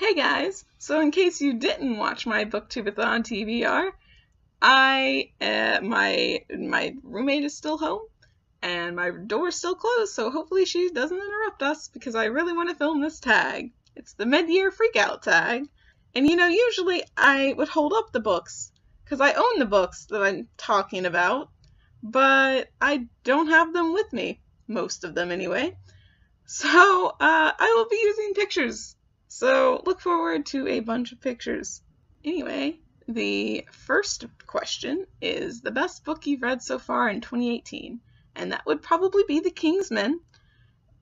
Hey guys! So in case you didn't watch my booktubeathon TBR, my roommate is still home and my door is still closed, so hopefully she doesn't interrupt us because I really want to film this tag. It's the mid-year freakout tag. And usually I would hold up the books because I own the books that I'm talking about, but I don't have them with me, most of them anyway. So I will be using pictures. So look forward to a bunch of pictures. Anyway, the first question is the best book you've read so far in 2018, and that would probably be The King's Men.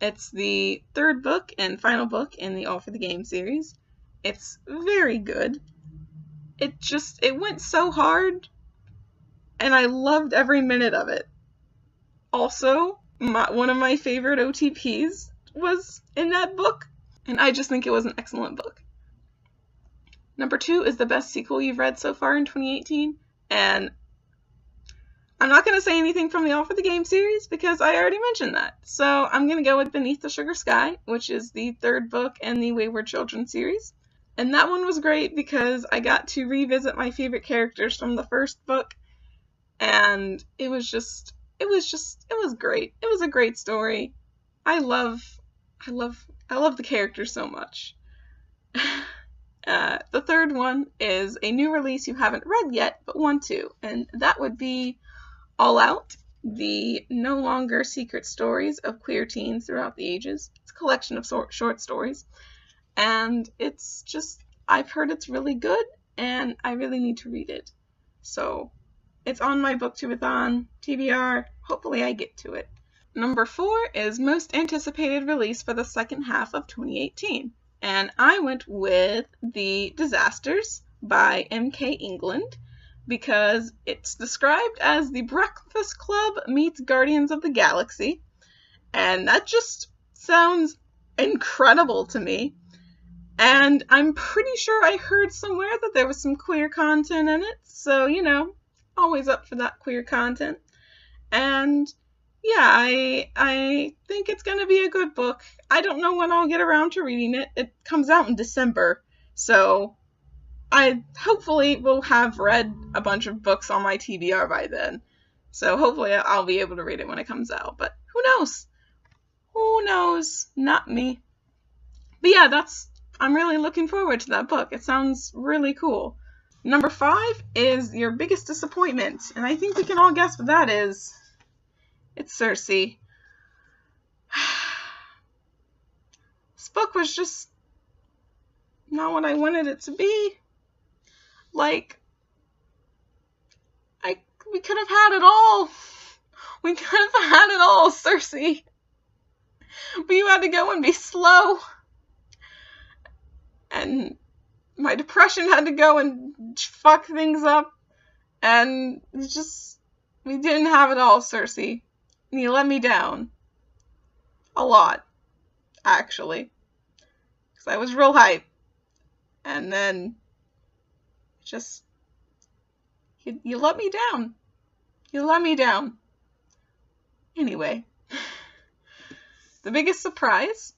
It's the third book and final book in the All for the Game series. It's very good. It went so hard, and I loved every minute of it. Also, one of my favorite OTPs was in that book, and I just think it was an excellent book. Number 2 is the best sequel you've read so far in 2018, and I'm not going to say anything from the All for the Game series because I already mentioned that. So I'm going to go with Beneath the Sugar Sky, which is the third book in the Wayward Children series. And that one was great because I got to revisit my favorite characters from the first book, and it was great. It was a great story. I love the characters so much. The third one is a new release you haven't read yet, but want to, and that would be All Out, the no longer secret stories of queer teens throughout the ages. It's a collection of short stories, and I've heard it's really good, and I really need to read it. So it's on my booktubeathon TBR. Hopefully I get to it. Number 4 is most anticipated release for the second half of 2018. And I went with The Disasters by M.K. England because it's described as the Breakfast Club meets Guardians of the Galaxy. And that just sounds incredible to me. And I'm pretty sure I heard somewhere that there was some queer content in it. So, always up for that queer content. And yeah, I think it's going to be a good book. I don't know when I'll get around to reading it. It comes out in December, so I hopefully will have read a bunch of books on my TBR by then. So hopefully I'll be able to read it when it comes out, but who knows? Who knows? Not me. But yeah, I'm really looking forward to that book. It sounds really cool. Number 5 is your biggest disappointment, and I think we can all guess what that is. It's Circe. This book was just not what I wanted it to be. We could have had it all. We could have had it all, Circe. But you had to go and be slow. And my depression had to go and fuck things up. And we didn't have it all, Circe. And you let me down. A lot, actually. Because I was real hyped. And then, you let me down. You let me down. Anyway. The biggest surprise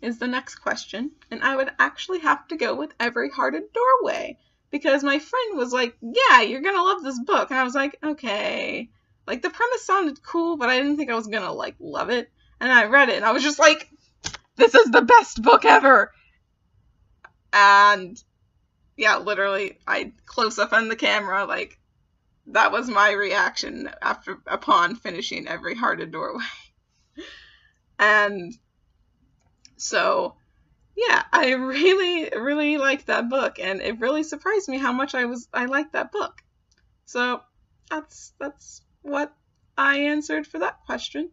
is the next question. And I would actually have to go with Every Hearted Doorway. Because my friend was like, yeah, you're gonna love this book. And I was like, okay. The premise sounded cool, but I didn't think I was gonna, love it. And I read it, and I was just like, this is the best book ever! And, yeah, literally, I close up on the camera, that was my reaction upon finishing Every Hearted Doorway. And so, yeah, I really, really liked that book, and it really surprised me how much I liked that book. So, that's what I answered for that question.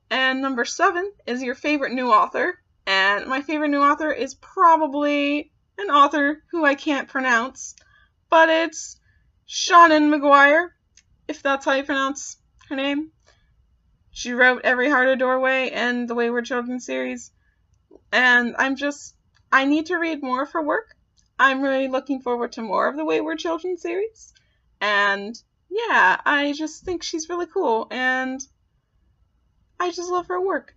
And number 7 is your favorite new author. And my favorite new author is probably an author who I can't pronounce, but it's Seanan McGuire, if that's how you pronounce her name. She wrote Every Hearted Doorway and the Wayward Children series. And I need to read more of her work. I'm really looking forward to more of the Wayward Children series. And yeah, I just think she's really cool, and I just love her work.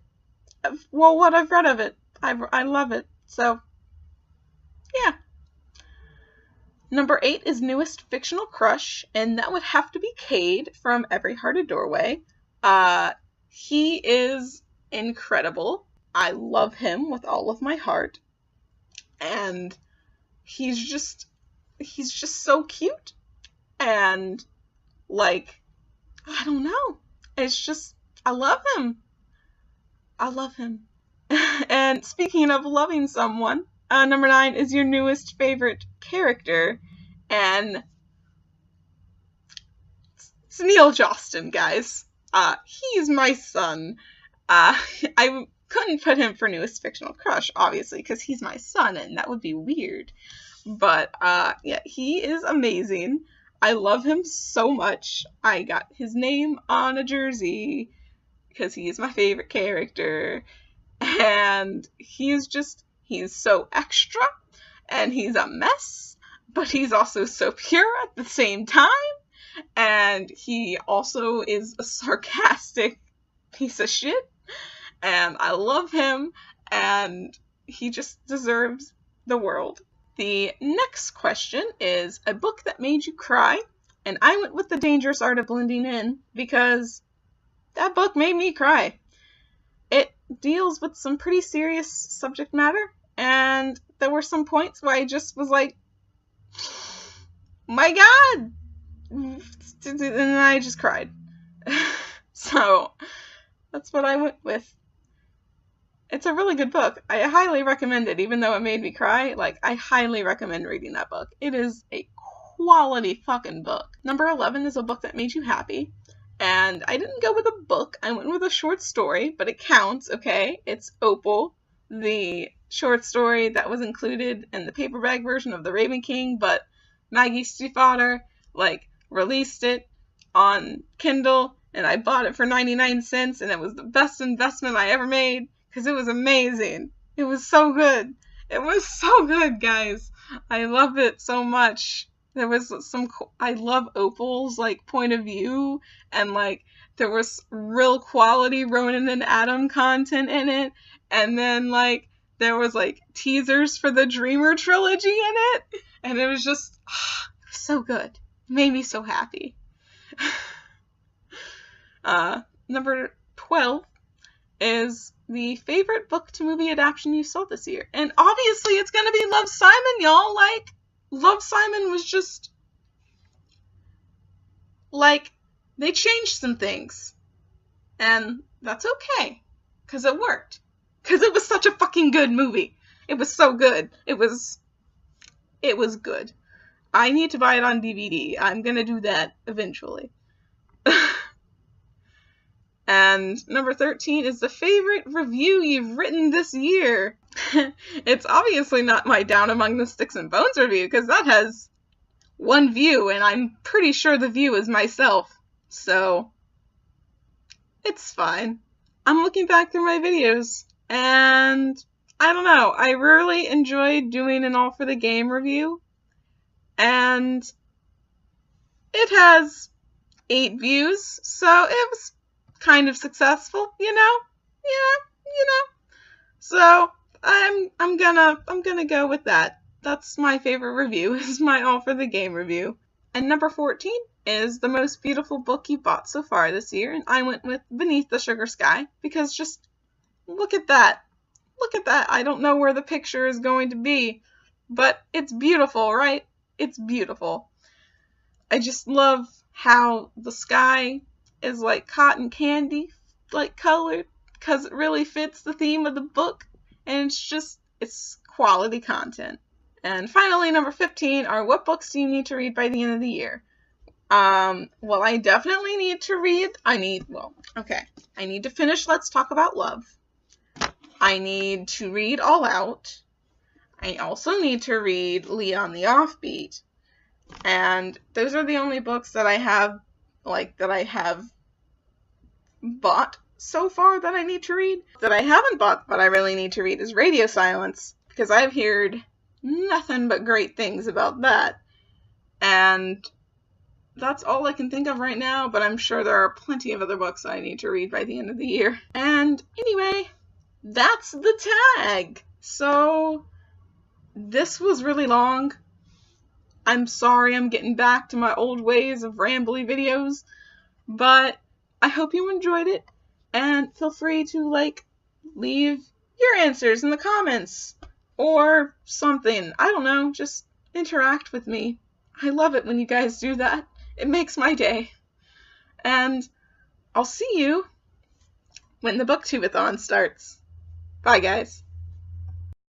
Well, what I've read of it, I love it. So, yeah. Number 8 is newest fictional crush, and that would have to be Cade from Every Hearted Doorway. He is incredible. I love him with all of my heart. And he's just so cute. And, like, I don't know. It's just, I love him. I love him. And speaking of loving someone, number 9 is your newest favorite character. And it's Neil Jostin, guys. He's my son. I couldn't put him for newest fictional crush, obviously, because he's my son, and that would be weird. But, yeah, he is amazing. I love him so much. I got his name on a jersey because he is my favorite character. And he's so extra, and he's a mess, but he's also so pure at the same time. And he also is a sarcastic piece of shit. And I love him, and he just deserves the world. The next question is a book that made you cry, and I went with The Dangerous Art of Blending In because that book made me cry. It deals with some pretty serious subject matter, and there were some points where I just was like, my God! And then I just cried. So, that's what I went with. It's a really good book. I highly recommend it, even though it made me cry. Like, I highly recommend reading that book. It is a quality fucking book. Number 11 is a book that made you happy. And I didn't go with a book. I went with a short story, but it counts, okay? It's Opal, the short story that was included in the paperback version of The Raven King, but Maggie Stiefvater, like, released it on Kindle, and I bought it for 99 cents, and it was the best investment I ever made, because it was amazing. It was so good. It was so good, guys. I love it so much. There was I love Opal's, like, point of view, and, like, there was real quality Ronan and Adam content in it, and then, like, there was, like, teasers for the Dreamer trilogy in it, and it was just so good. It made me so happy. Number 12 is the favorite book to movie adaptation you saw this year, and obviously it's gonna be Love, Simon, y'all. Like, Love, Simon was just, like, they changed some things, and that's okay, because it worked, because it was such a fucking good movie. It was so good. It was good. I need to buy it on DVD. I'm gonna do that eventually. And number 13 is the favorite review you've written this year. It's obviously not my Down Among the Sticks and Bones review, because that has 1 view, and I'm pretty sure the view is myself. So, it's fine. I'm looking back through my videos, and I don't know. I really enjoyed doing an All for the Game review, and it has 8 views, so it was kind of successful, you know. So I'm gonna go with that. That's my favorite review, is my All for the Game review. And number 14 is the most beautiful book you bought so far this year, and I went with Beneath the Sugar Sky, because just look at that. Look at that. I don't know where the picture is going to be, but it's beautiful, right? It's beautiful. I just love how the sky is like cotton candy, like colored, because it really fits the theme of the book, and it's quality content. And finally, number 15 are what books do you need to read by the end of the year? Well, I definitely need to read, I need to finish Let's Talk About Love. I need to read All Out. I also need to read Leon the Offbeat. And those are the only books that I have bought so far that I need to read. That I haven't bought but I really need to read is Radio Silence, because I've heard nothing but great things about that. And that's all I can think of right now, but I'm sure there are plenty of other books I need to read by the end of the year. And anyway, that's the tag. So this was really long. I'm sorry I'm getting back to my old ways of rambly videos, but I hope you enjoyed it, and feel free to, leave your answers in the comments, or something. I don't know, just interact with me. I love it when you guys do that. It makes my day. And I'll see you when the booktubeathon starts. Bye, guys.